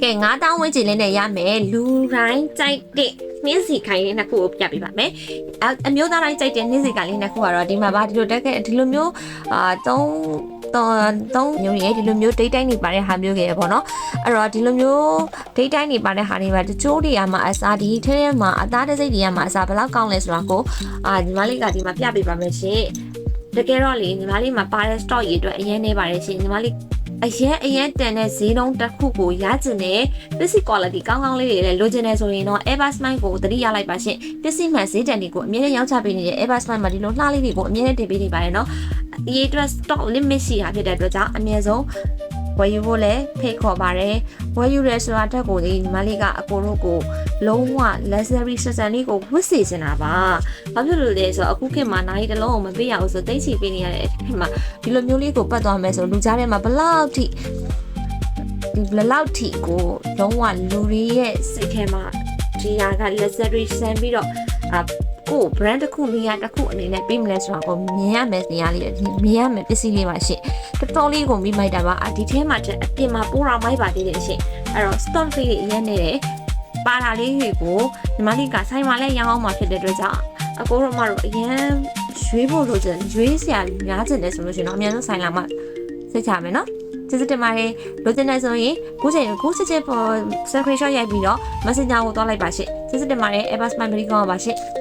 ကဲ9000ဝန်းကျင်လေးနဲ့ရမယ်လူတိုင်းကြိုက်တဲ့နှင်းစီခိုင်လေးနှစ်ခုကိုပြပေးပါမယ်အမျိုးသားတိုင်းကြိုက်တဲ့နှင်းစီခိုင်လေးနှစ်ခုကတော့ဒီမှာပါဒီလိုတက်ခဲ့ဒီလိုမျိုးသုံးမျိုးရဲ့ဒီလိုမျိုး date time နေပါတဲ့ဟာမျိုးကြီးပေါ့နော်အဲ့တော့ဒီလိုမျိုး date time နေပါတဲ့ဟာတွေပါတချို့တွေကမှအစားဒီထဲထဲမှာအသားတစိမ့်တွေကမှအစားဘယ်လောက်ကောင်းလဲဆိုတာကိုညီမလေးကဒီမှာပြပေးပါမယ်ရှင်တကယ်တော့လေညီမလေးမှာပါတဲ့ stock ရေးအတွက်အရင်နေပါတယ်ရှင်ညီမလေးအရင်တန်တဲ့ဈေးနှုန်းတစ်ခုကိုရကျင်တဲ့ပစ္စည်း quality ကောင်းကောင်းလေးတွေလည်းလိုချင်နေဆိုရင်တော့ Eversmile ကိုသတိရလိုက်ပါရှင်ပစ္စည်းမှန်ဈေးတန်တွေကိုအမြဲတမ်းရောင်းချပေးနေတဲ့ Eversmile မှာဒီလိုလှလေးတွေကိုအမြဲတမ်းတင်ပေးနေပါတယ်နော်ဒီအတွက် stock limit ရှိတာဖြစ်တဲ့အတွက်ကြောင့်အမြဲဆုံးဝယ်ယူဖို့လည်းဖိတ်ခေါ်ပါတယ်ဝယ်ယူရဲဆိုတာတက်ကိုဒီညီမလေးကအကိုတို့ကိုလုံးဝ luxury စစံလေးကိုဝတ်စေချင်တာပါဘာဖြစ်လို့လဲဆိုတော့အခုခေတ်မှာနိုင်တလုံးကိုမပေးရဘူးဆိုတိတ်ချီပေးနေရတဲ့အထက်မှာဒီလိုမျိုးလေးကိုပတ်သွားမယ်ဆိုလူကြားထဲမှာဘလောက်ထိကိုလုံးဝလူတွေရဲ့စိတ်ထဲမှာဒီဟာက luxury ဆန်ပြီးတော့ကို brand တစ်ခုနေရာတစ်ခုအနေနဲ့ပေးမလဲဆိုတာကိုမြင်ရမယ်နေရာလေးမြင်ရမယ်ပစ္စည်းလေးပါရှင့်တော်တော်လေးကိုမိမိုက်တာပါဒီထဲမှာအပြင်မှာပိုးတော်မိုက်ပါသေးတယ်ရှင့်အဲ့တော့ stock လေးတွေအရင်နေတယ်ပါတာလေးတွေကိုညီမလေးကဆိုင်မှာလည်းရောင်းအောင်မှာဖြစ်တဲ့အတွက်ကြောင့်အကိုတို့မတို့အရင်ရွေးဖို့လိုချင်ရွေးစရာများချင်တယ်ဆိုလို့ရှိရင်တော့အများဆုံးဆိုင်လာမှစိတ်ချမယ်နော်ကျေးဇူးတင်ပါတယ်လိုချင်တယ်ဆိုရင်ကိုစစ်စစ်ပေါ် screenshot ရိုက်ပြီးတော့ messenger ကိုတွားလိုက်ပါရှင့်ကျေးဇူးတင်ပါတယ် Eversmile မရီကောပါရှင့်